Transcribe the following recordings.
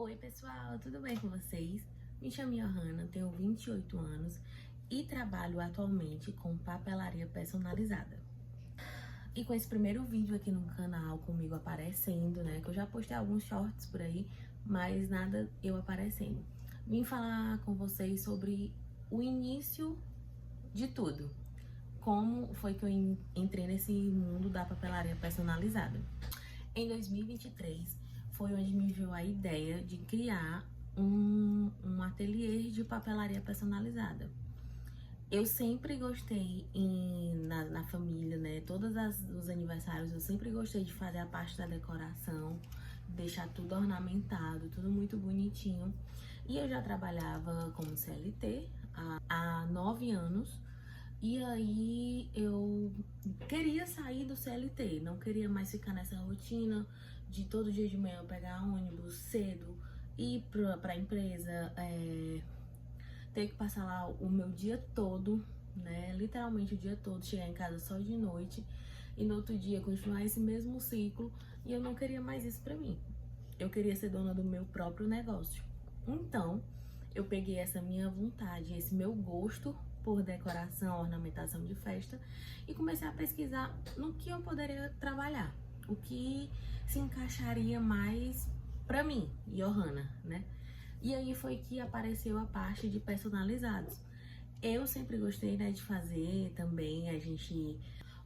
Oi pessoal, tudo bem com vocês? Me chamo Johanna, tenho 28 anos e trabalho atualmente com papelaria personalizada. E com esse primeiro vídeo aqui no canal comigo aparecendo, né, que eu já postei alguns shorts por aí, mas nada eu aparecendo. Vim falar com vocês sobre o início de tudo. Como foi que eu entrei nesse mundo da papelaria personalizada. Em 2023 foi onde me veio a ideia de criar um ateliê de papelaria personalizada. Eu sempre gostei na família, né? Todos os aniversários eu sempre gostei de fazer a parte da decoração, deixar tudo ornamentado, tudo muito bonitinho. E eu já trabalhava como CLT há 9 anos. E aí eu queria sair do CLT, não queria mais ficar nessa rotina de todo dia de manhã eu pegar ônibus cedo, ir pra empresa, ter que passar lá o meu dia todo, né? Literalmente o dia todo, chegar em casa só de noite e no outro dia continuar esse mesmo ciclo. E eu não queria mais isso pra mim. Eu queria ser dona do meu próprio negócio. Então, eu peguei essa minha vontade, esse meu gosto por decoração, ornamentação de festa e comecei a pesquisar no que eu poderia trabalhar, o que se encaixaria mais pra mim, Johanna, né? E aí foi que apareceu a parte de personalizados. Eu sempre gostei, né, de fazer também,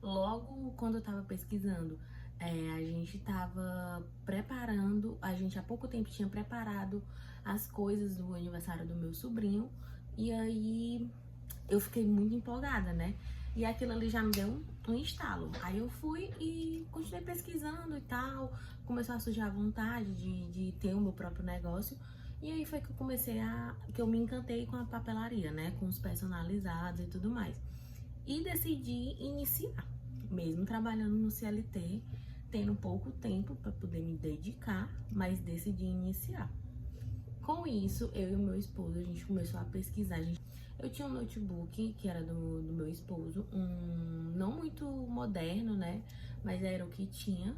logo quando eu tava pesquisando, a gente tava preparando, a gente há pouco tempo tinha preparado as coisas do aniversário do meu sobrinho, e aí eu fiquei muito empolgada, né? E aquilo ali já me deu um estalo. Aí eu fui e continuei pesquisando e tal, começou a surgir a vontade de ter o meu próprio negócio. E aí foi que que eu me encantei com a papelaria, né? Com os personalizados e tudo mais. E decidi iniciar, mesmo trabalhando no CLT, tendo pouco tempo para poder me dedicar, mas decidi iniciar. Com isso, eu e o meu esposo, a gente começou a pesquisar. Eu tinha um notebook que era do meu esposo, não muito moderno, né? Mas era o que tinha.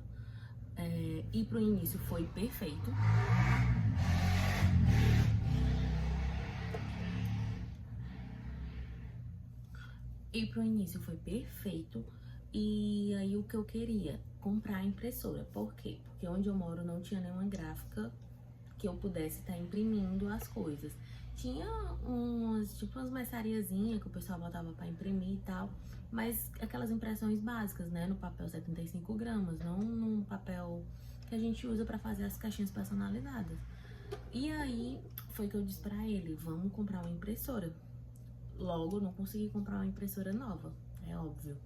E pro início foi perfeito. E aí o que eu queria? Comprar a impressora. Por quê? Porque onde eu moro não tinha nenhuma gráfica que eu pudesse estar imprimindo as coisas. Tinha umas merceariazinhas que o pessoal botava pra imprimir e tal, mas aquelas impressões básicas, né? No papel 75 gramas, não no papel que a gente usa pra fazer as caixinhas personalizadas. E aí foi que eu disse pra ele, vamos comprar uma impressora. Logo, não consegui comprar uma impressora nova, é óbvio.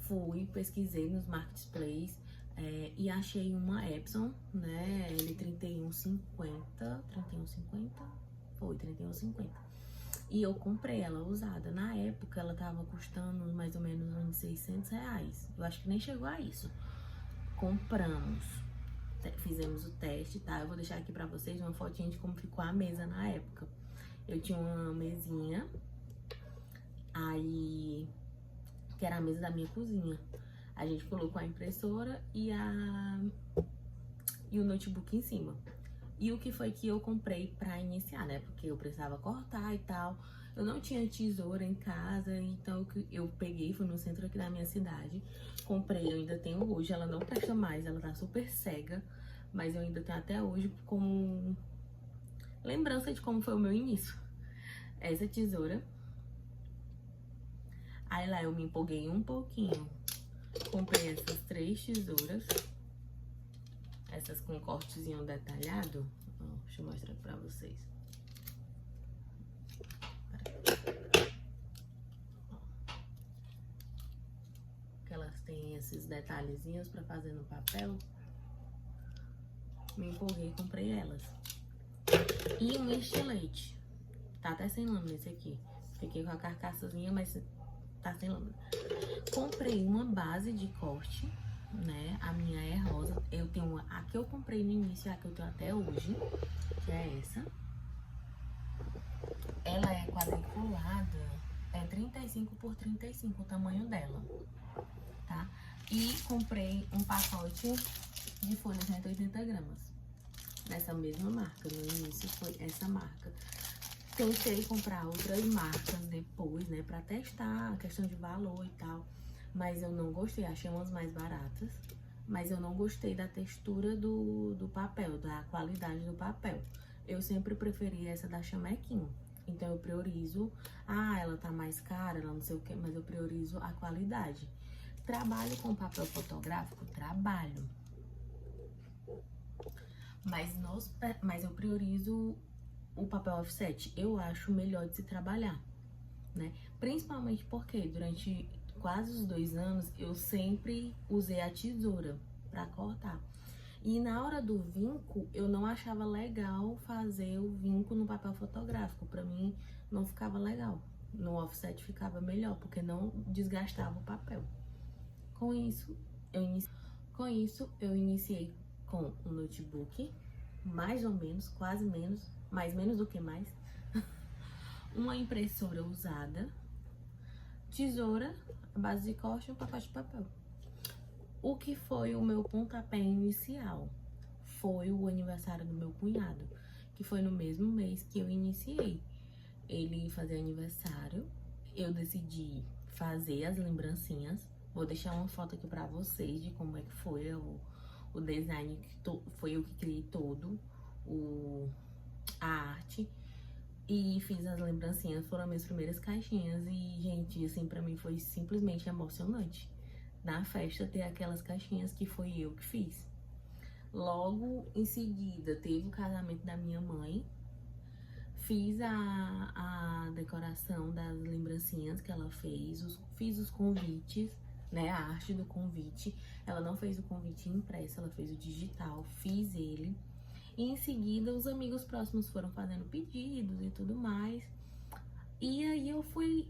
Fui, pesquisei nos marketplaces, e achei uma Epson, né, L3150, 3150, foi 3150. E eu comprei ela usada. Na época ela tava custando mais ou menos uns 600 reais. Eu acho que nem chegou a isso. Compramos, fizemos o teste, tá? Eu vou deixar aqui pra vocês uma fotinha de como ficou a mesa na época. Eu tinha uma mesinha, aí, que era a mesa da minha cozinha. A gente colocou a impressora e o notebook em cima. E o que foi que eu comprei pra iniciar, né? Porque eu precisava cortar e tal. Eu não tinha tesoura em casa, então eu peguei, fui no centro aqui da minha cidade. Comprei, eu ainda tenho hoje, ela não presta mais, ela tá super cega. Mas eu ainda tenho até hoje como lembrança de como foi o meu início. Essa tesoura. Aí lá eu me empolguei um pouquinho. Comprei essas 3 tesouras. Essas com cortezinho detalhado. Ó, deixa eu mostrar pra vocês. Que elas têm esses detalhezinhos pra fazer no papel. Me empolguei e comprei elas. E um estilete. Tá até sem lâmina esse aqui. Fiquei com a carcaçazinha, mas tá sem lâmina. Comprei uma base de corte, né? A minha é rosa. Eu tenho uma, a que eu comprei no início, a que eu tenho até hoje, que é essa. Ela é quadriculada, é 35 por 35 o tamanho dela, tá? E comprei um pacote de folhas 180 gramas. nessa mesma marca. No início foi essa marca. Tentei comprar outras marcas depois, né, pra testar a questão de valor e tal. Mas eu não gostei, achei umas mais baratas. Mas eu não gostei da textura do papel, da qualidade do papel. Eu sempre preferi essa da Chamequinho. Então eu priorizo, ela tá mais cara, ela não sei o que, mas eu priorizo a qualidade. Trabalho com papel fotográfico? Trabalho. Mas eu priorizo o papel offset. Eu acho melhor de se trabalhar, né? Principalmente porque durante quase os 2 anos eu sempre usei a tesoura pra cortar. E na hora do vinco, eu não achava legal fazer o vinco no papel fotográfico. Pra mim, não ficava legal. No offset ficava melhor, porque não desgastava o papel. Com isso, eu iniciei com um notebook, mais ou menos, quase menos, mais menos do que mais. Uma impressora usada, tesoura, a base de corte e um pacote de papel. O que foi o meu pontapé inicial? Foi o aniversário do meu cunhado, que foi no mesmo mês que eu iniciei. Ele ia fazer aniversário, eu decidi fazer as lembrancinhas. Vou deixar uma foto aqui pra vocês de como é que foi o design, foi eu que criei todo, a arte. E fiz as lembrancinhas, foram as minhas primeiras caixinhas e, gente, assim, pra mim foi simplesmente emocionante. Na festa ter aquelas caixinhas que foi eu que fiz. Logo em seguida teve o casamento da minha mãe. Fiz a decoração das lembrancinhas que ela fez, fiz os convites, né, a arte do convite. Ela não fez o convite impresso, ela fez o digital, fiz ele. E em seguida os amigos próximos foram fazendo pedidos e tudo mais. E aí eu fui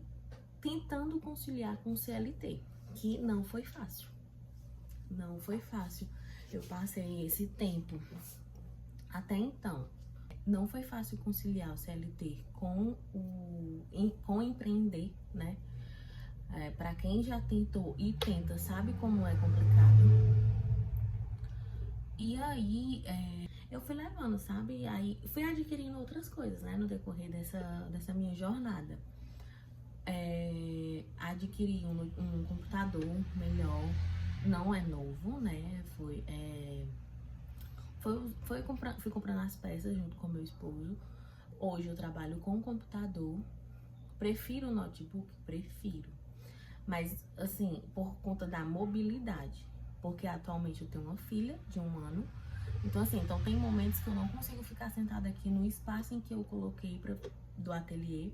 tentando conciliar com o CLT, que não foi fácil. Não foi fácil. Eu passei esse tempo. Até então, não foi fácil conciliar o CLT com empreender, né? Pra quem já tentou e tenta, sabe como é complicado. E aí, eu fui levando, sabe? E aí, fui adquirindo outras coisas, né? No decorrer dessa minha jornada. Adquiri um computador melhor, não é novo, né? Fui comprando as peças junto com meu esposo. Hoje eu trabalho com computador. Prefiro o notebook? Prefiro. Mas, assim, por conta da mobilidade. Porque atualmente eu tenho uma filha de 1 ano. Então, assim, tem momentos que eu não consigo ficar sentada aqui no espaço em que eu coloquei do ateliê.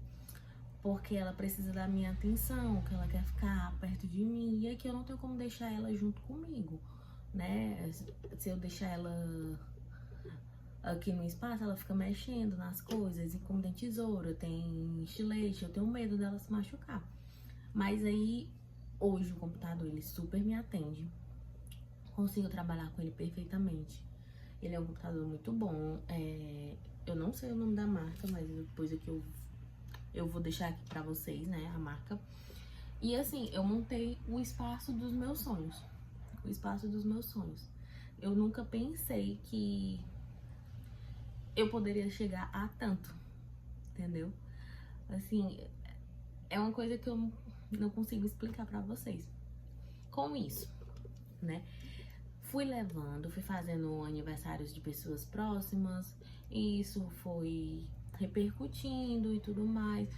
Porque ela precisa da minha atenção, que ela quer ficar perto de mim. E aqui eu não tenho como deixar ela junto comigo, né? Se eu deixar ela aqui no espaço, ela fica mexendo nas coisas. E como tem tesoura, tem estilete, eu tenho medo dela se machucar. Mas aí, hoje o computador, ele super me atende. Consigo trabalhar com ele perfeitamente. Ele é um computador muito bom. Eu não sei o nome da marca, mas depois aqui eu vou deixar aqui pra vocês, né, a marca. E assim, eu montei o espaço dos meus sonhos. O espaço dos meus sonhos. Eu nunca pensei que eu poderia chegar a tanto, entendeu? Assim, é uma coisa que eu não consigo explicar pra vocês. Com isso, né, fui fazendo aniversários de pessoas próximas. E isso foi repercutindo e tudo mais.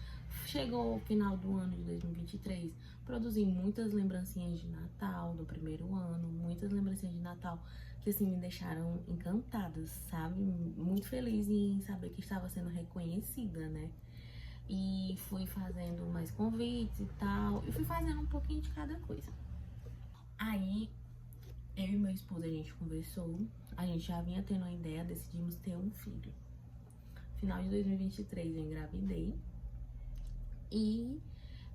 Chegou o final do ano de 2023, produzi muitas lembrancinhas de Natal do primeiro ano, muitas lembrancinhas de Natal que assim me deixaram encantadas, sabe? Muito feliz em saber que estava sendo reconhecida, né? E fui fazendo mais convites e tal, e fui fazendo um pouquinho de cada coisa. Aí, eu e meu esposo, a gente conversou, a gente já vinha tendo uma ideia, decidimos ter um filho. Final de 2023 eu engravidei e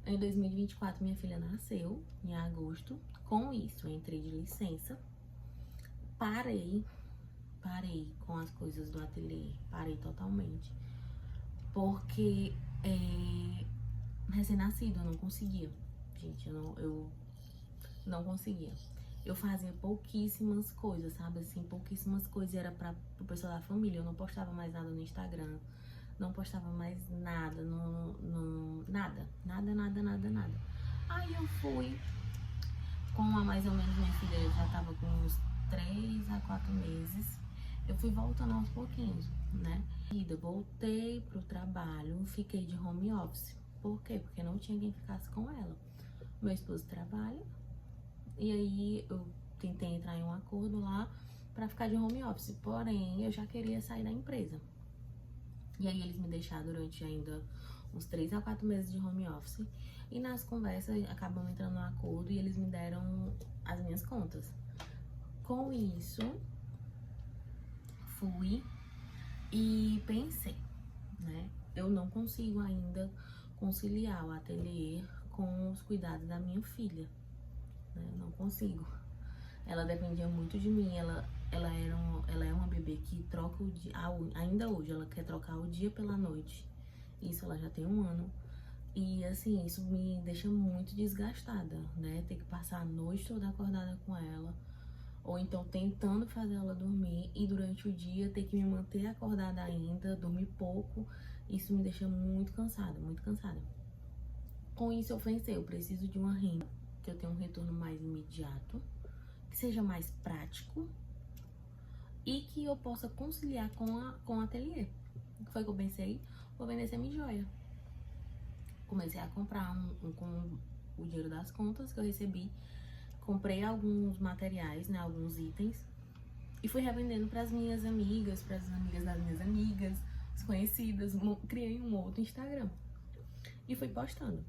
em 2024 minha filha nasceu, em agosto. Com isso, eu entrei de licença, parei com as coisas do ateliê, parei totalmente. Porque recém-nascido eu não conseguia, gente, eu não conseguia. eu fazia pouquíssimas coisas, sabe? Assim, pouquíssimas coisas. Era pro pessoal da família. Eu não postava mais nada no Instagram. Não postava mais nada, nada. Aí eu fui, com mais ou menos minha filha já tava com uns 3 a 4 meses. Eu fui voltando aos pouquinhos, né? E eu voltei pro trabalho, fiquei de home office. Por quê? Porque não tinha quem ficasse com ela. Meu esposo trabalha, e aí eu tentei entrar em um acordo lá pra ficar de home office. Porém, eu já queria sair da empresa. E aí eles me deixaram durante ainda uns 3 a 4 meses de home office. E nas conversas acabamos entrando num acordo e eles me deram as minhas contas. Com isso, fui e pensei, né? Eu não consigo ainda conciliar o ateliê com os cuidados da minha filha, né? Não consigo. Ela dependia muito de mim, ela é uma bebê que troca o dia, ainda hoje ela quer trocar o dia pela noite. Isso ela já tem 1 ano. E assim, isso me deixa muito desgastada, né? Ter que passar a noite toda acordada com ela, ou então tentando fazer ela dormir e durante o dia ter que me manter acordada ainda, dormir pouco. Isso me deixa muito cansada, muito cansada. Com isso eu pensei, eu preciso de uma renda que eu tenha um retorno mais imediato, que seja mais prático e que eu possa conciliar com o ateliê. O que foi que eu pensei? Vou vender semi-joia. Comecei a comprar com o dinheiro das contas que eu recebi. Comprei alguns materiais, né, alguns itens, e fui revendendo para as minhas amigas, para as amigas das minhas amigas, desconhecidas. Criei um outro Instagram e fui postando.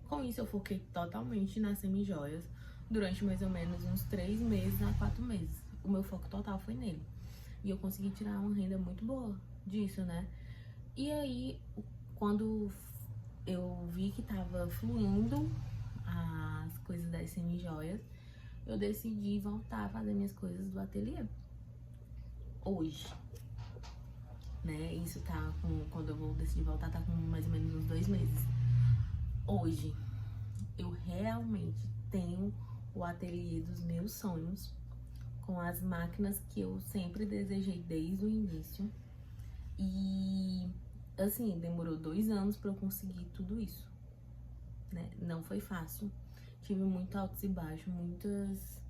Com isso eu foquei totalmente nas semi-joias durante mais ou menos uns 3 meses a 4 meses. O meu foco total foi nele. E eu consegui tirar uma renda muito boa disso, né? E aí, quando eu vi que tava fluindo as coisas das semi-joias, eu decidi voltar a fazer minhas coisas do ateliê. Hoje, né? Isso tá com... Quando eu vou decidir voltar, tá com mais ou menos uns 2 meses. Hoje, eu realmente tenho o ateliê dos meus sonhos, com as máquinas que eu sempre desejei desde o início. E, assim, demorou 2 anos pra eu conseguir tudo isso, né? Não foi fácil. Tive muito altos e baixos, muitas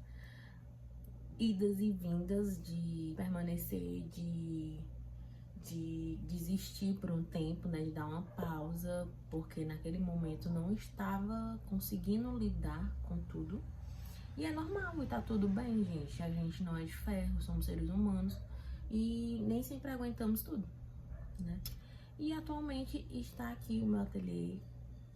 idas e vindas de permanecer, de desistir por um tempo, né? De dar uma pausa, porque naquele momento não estava conseguindo lidar com tudo. E é normal, e tá tudo bem, gente. A gente não é de ferro, somos seres humanos e nem sempre aguentamos tudo, né? E atualmente está aqui o meu ateliê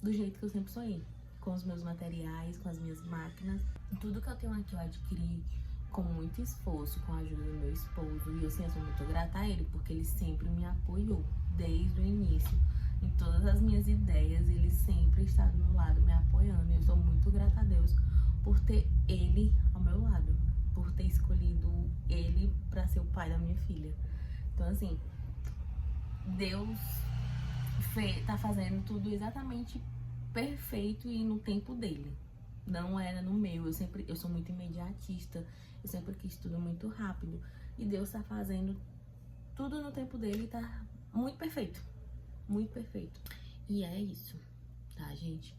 do jeito que eu sempre sonhei, com os meus materiais, com as minhas máquinas. Tudo que eu tenho aqui eu adquiri com muito esforço, com a ajuda do meu esposo. E eu, sim, eu sou muito grata a ele, porque ele sempre me apoiou desde o início. Em todas as minhas ideias, ele sempre está do meu lado, me apoiando. E eu sou muito grata a Deus por ter ele ao meu lado, por ter escolhido ele para ser o pai da minha filha. Então, assim, Deus tá fazendo tudo exatamente perfeito e no tempo dele. Não era no meu. Eu sou muito imediatista. Eu sempre quis tudo muito rápido. E Deus tá fazendo tudo no tempo dele e tá muito perfeito. Muito perfeito. E é isso, tá, gente?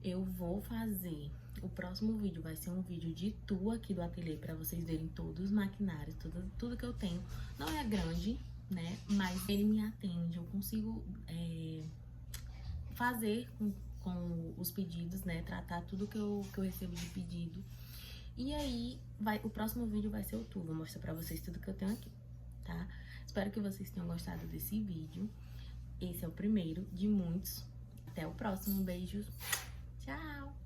Eu vou fazer... O próximo vídeo vai ser um vídeo de tour aqui do ateliê pra vocês verem todos os maquinários, tudo que eu tenho. Não é grande, né? Mas ele me atende. Eu consigo fazer com os pedidos, né? Tratar tudo que eu recebo de pedido. E aí, o próximo vídeo vai ser o tour. Vou mostrar pra vocês tudo que eu tenho aqui, tá? Espero que vocês tenham gostado desse vídeo. Esse é o primeiro de muitos. Até o próximo. Beijos. Tchau!